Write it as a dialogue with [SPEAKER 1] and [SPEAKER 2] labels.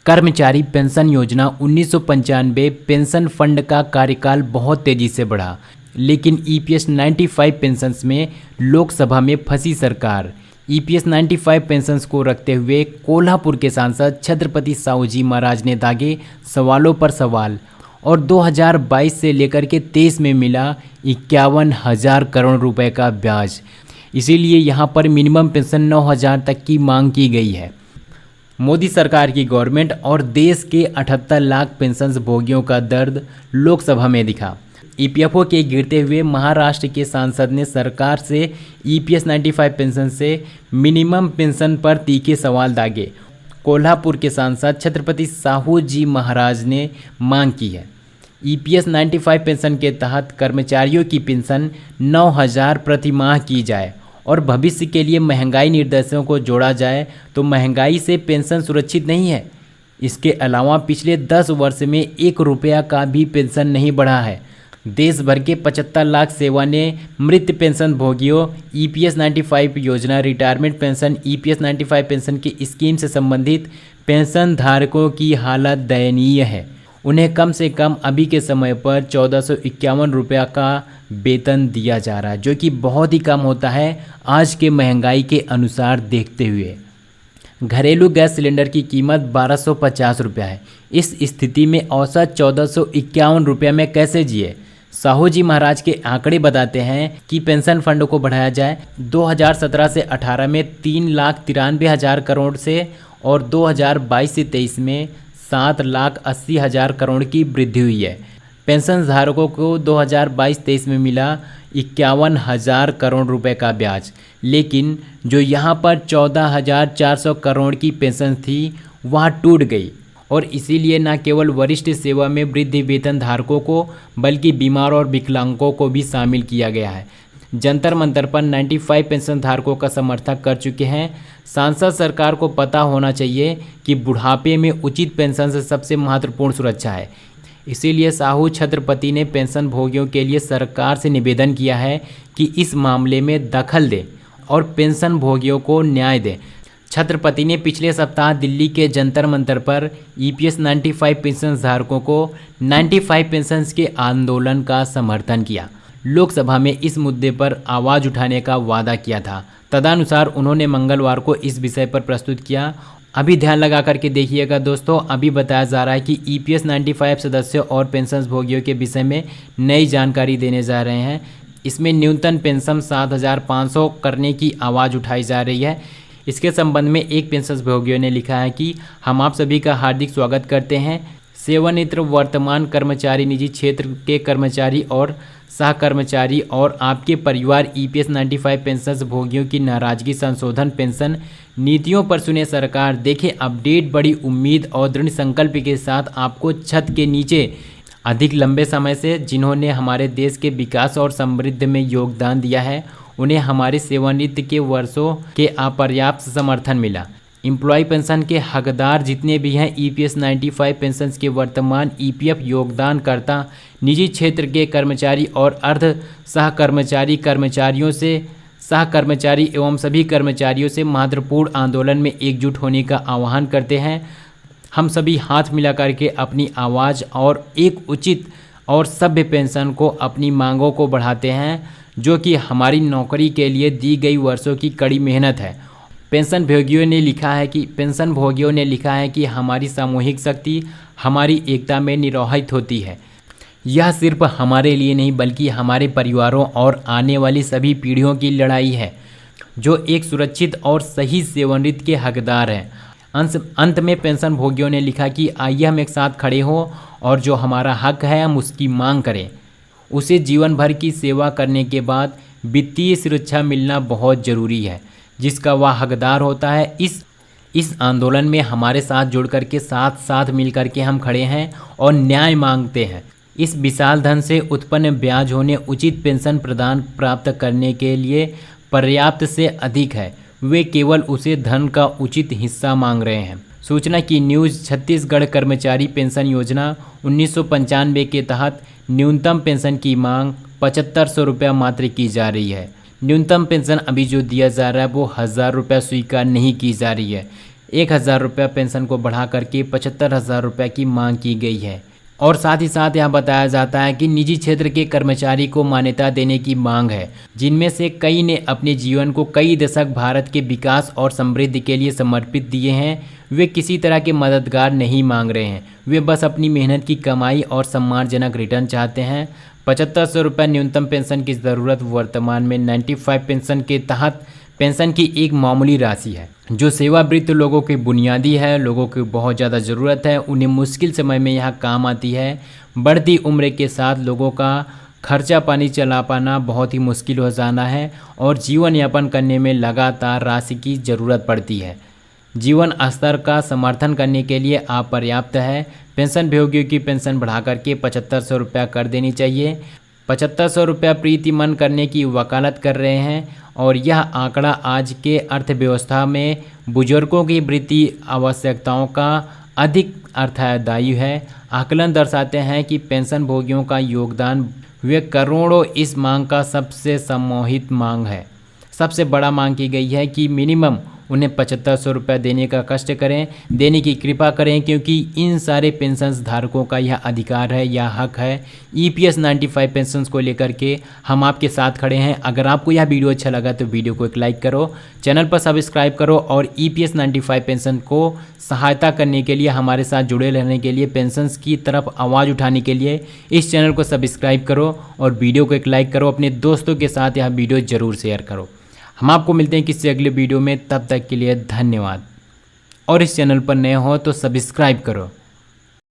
[SPEAKER 1] कर्मचारी पेंशन योजना 1995 pension fund का कार्यकाल बहुत तेजी से बढ़ा, लेकिन ईपीएस 95 पेंशन्स में लोकसभा में फंसी सरकार। ईपीएस 95 पेंशन्स को रखते हुए कोल्हापुर के सांसद छत्रपति साहू जी महाराज ने दागे सवालों पर सवाल और 2022 से लेकर के 23 में मिला 51,000 करोड़ रुपए का ब्याज। इसीलिए यहाँ पर मिनिमम पेंशन 9,000 तक की मांग की गई है। मोदी सरकार की गवर्नमेंट और देश के 78 लाख पेंशन भोगियों का दर्द लोकसभा में दिखा। ईपीएफओ के गिरते हुए महाराष्ट्र के सांसद ने सरकार से ईपीएस 95 पेंशन से मिनिमम पेंशन पर तीखे सवाल दागे। कोल्हापुर के सांसद छत्रपति साहू जी महाराज ने मांग की है ईपीएस 95 पेंशन के तहत कर्मचारियों की पेंशन 9,000 प्रति माह की जाए और भविष्य के लिए महंगाई निर्देशों को जोड़ा जाए तो महंगाई से पेंशन सुरक्षित नहीं है। इसके अलावा पिछले 10 वर्ष में 1 रुपया का भी पेंशन नहीं बढ़ा है। देश भर के 75 लाख सेवानिवृत्त पेंशन भोगियों ईपीएस 95 योजना रिटायरमेंट पेंशन ईपीएस 95 पेंशन की स्कीम से संबंधित पेंशन धारकों की हालत दयनीय है। उन्हें कम से कम अभी के समय पर 1451 रुपया का वेतन दिया जा रहा है, जो कि बहुत ही कम होता है आज के महंगाई के अनुसार देखते हुए। घरेलू गैस सिलेंडर की कीमत 1250 रुपया है। इस स्थिति में औसत 1451 रुपये में कैसे जिए? साहू जी महाराज के आंकड़े बताते हैं कि पेंशन फंड को बढ़ाया जाए। 2017 से 18 में 3,93,000 करोड़ से और 2022 से 23 में 7,80,000 करोड़ की वृद्धि हुई है। पेंशन धारकों को 2022-23 में मिला 51,000 करोड़ रुपए का ब्याज, लेकिन जो यहाँ पर 14,400 करोड़ की पेंशन थी वह टूट गई और इसीलिए न केवल वरिष्ठ सेवा में वृद्धि वेतन धारकों को बल्कि बीमार और विकलांगों को भी शामिल किया गया है। जंतर मंतर पर 95 पेंशन धारकों का समर्थन कर चुके हैं। सांसद सरकार को पता होना चाहिए कि बुढ़ापे में उचित पेंशन से सबसे महत्वपूर्ण सुरक्षा है। इसीलिए साहू छत्रपति ने पेंशन भोगियों के लिए सरकार से निवेदन किया है कि इस मामले में दखल दे और पेंशन भोगियों को न्याय दे। छत्रपति ने पिछले सप्ताह दिल्ली के जंतर मंतर पर ईपीएस 95 पेंशन धारकों को 95 पेंशन के आंदोलन का समर्थन किया। लोकसभा में इस मुद्दे पर आवाज़ उठाने का वादा किया था। तदनुसार उन्होंने मंगलवार को इस विषय पर प्रस्तुत किया। अभी ध्यान लगा करके देखिएगा दोस्तों, अभी बताया जा रहा है कि ईपीएस 95 सदस्यों और पेंशन भोगियों के विषय में नई जानकारी देने जा रहे हैं। इसमें न्यूनतम पेंशन 7,500 करने की आवाज़ उठाई जा रही है। इसके संबंध में एक पेंशन भोगियों ने लिखा है कि हम आप सभी का हार्दिक स्वागत करते हैं। सेवानिवृत्त वर्तमान कर्मचारी, निजी क्षेत्र के कर्मचारी और सहकर्मचारी और आपके परिवार ईपीएस 95 पेंशन भोगियों की नाराजगी संशोधन पेंशन नीतियों पर सुने सरकार। देखें अपडेट, बड़ी उम्मीद और दृढ़ संकल्प के साथ आपको छत के नीचे अधिक लंबे समय से जिन्होंने हमारे देश के विकास और समृद्धि में योगदान दिया है, उन्हें हमारे सेवानिवृत्ति के वर्षों के अपर्याप्त समर्थन मिला। एम्प्लॉय पेंशन के हकदार जितने भी हैं ईपीएस 95 पेंशन के वर्तमान ईपीएफ योगदानकर्ता, निजी क्षेत्र के कर्मचारी और अर्ध सहकर्मचारी कर्मचारियों से सहकर्मचारी एवं सभी कर्मचारियों से महत्वपूर्ण आंदोलन में एकजुट होने का आह्वान करते हैं। हम सभी हाथ मिलाकर के अपनी आवाज़ और एक उचित और सभ्य पेंशन को अपनी मांगों को बढ़ाते हैं, जो कि हमारी नौकरी के लिए दी गई वर्षों की कड़ी मेहनत है। पेंशन भोगियों ने लिखा है कि हमारी सामूहिक शक्ति हमारी एकता में निहित होती है। यह सिर्फ हमारे लिए नहीं बल्कि हमारे परिवारों और आने वाली सभी पीढ़ियों की लड़ाई है, जो एक सुरक्षित और सही सेवानिवृत्ति के हकदार हैं। अंत में पेंशन भोगियों ने लिखा कि आइए हम एक साथ खड़े हों और जो हमारा हक है हम उसकी मांग करें। उसे जीवन भर की सेवा करने के बाद वित्तीय सुरक्षा मिलना बहुत ज़रूरी है, जिसका वह हकदार होता है। इस आंदोलन में हमारे साथ जुड़ कर के साथ मिल कर के हम खड़े हैं और न्याय मांगते हैं। इस विशाल धन से उत्पन्न ब्याज होने उचित पेंशन प्रदान प्राप्त करने के लिए पर्याप्त से अधिक है। वे केवल उसे धन का उचित हिस्सा मांग रहे हैं। सूचना की न्यूज़। छत्तीसगढ़ कर्मचारी पेंशन योजना 1995 के तहत न्यूनतम पेंशन की मांग 7,500 रुपया मात्र की जा रही है। न्यूनतम पेंशन अभी जो दिया जा रहा है वो 1,000 रुपया स्वीकार नहीं की जा रही है। 1,000 रुपये पेंशन को बढ़ा करके 75,000 रुपये की मांग की गई है। और साथ ही साथ यहाँ बताया जाता है कि निजी क्षेत्र के कर्मचारी को मान्यता देने की मांग है, जिनमें से कई ने अपने जीवन को कई दशक भारत के विकास और समृद्धि के लिए समर्पित दिए हैं। वे किसी तरह के मददगार नहीं मांग रहे हैं, वे बस अपनी मेहनत की कमाई और सम्मानजनक रिटर्न चाहते हैं। 7500 रुपये न्यूनतम पेंशन की ज़रूरत वर्तमान में 95 पेंशन के तहत पेंशन की एक मामूली राशि है, जो सेवावृत्त लोगों की बुनियादी है, लोगों की बहुत ज़्यादा ज़रूरत है, उन्हें मुश्किल समय में यह काम आती है। बढ़ती उम्र के साथ लोगों का खर्चा पानी चला पाना बहुत ही मुश्किल हो जाना है और जीवन यापन करने में लगातार राशि की ज़रूरत पड़ती है। जीवन स्तर का समर्थन करने के लिए अपर्याप्त है। पेंशन भोगियों की पेंशन बढ़ा करके 7500 रुपया कर देनी चाहिए। 7500 रुपया प्रीतिमन करने की वकालत कर रहे हैं और यह आंकड़ा आज के अर्थव्यवस्था में बुजुर्गों की वृत्ति आवश्यकताओं का अधिक अर्थदायी है। आकलन दर्शाते हैं कि पेंशन भोगियों का योगदान वे करोड़ों इस मांग का सबसे सम्मोहित मांग है। सबसे बड़ा मांग की गई है कि मिनिमम उन्हें 7500 रुपये देने का कष्ट करें, देने की कृपा करें, क्योंकि इन सारे पेंशन धारकों का यह अधिकार है, यह हक है। EPS 95 पेंशन को लेकर के हम आपके साथ खड़े हैं। अगर आपको यह वीडियो अच्छा लगा तो वीडियो को एक लाइक करो, चैनल पर सब्सक्राइब करो और EPS 95 पेंशन को सहायता करने के लिए, हमारे साथ जुड़े रहने के लिए, पेंशन की तरफ आवाज़ उठाने के लिए इस चैनल को सब्सक्राइब करो और वीडियो को एक लाइक करो। अपने दोस्तों के साथ यह वीडियो ज़रूर शेयर करो। हम आपको मिलते हैं किसी अगले वीडियो में, तब तक के लिए धन्यवाद। और इस चैनल पर नए हो तो सब्सक्राइब करो।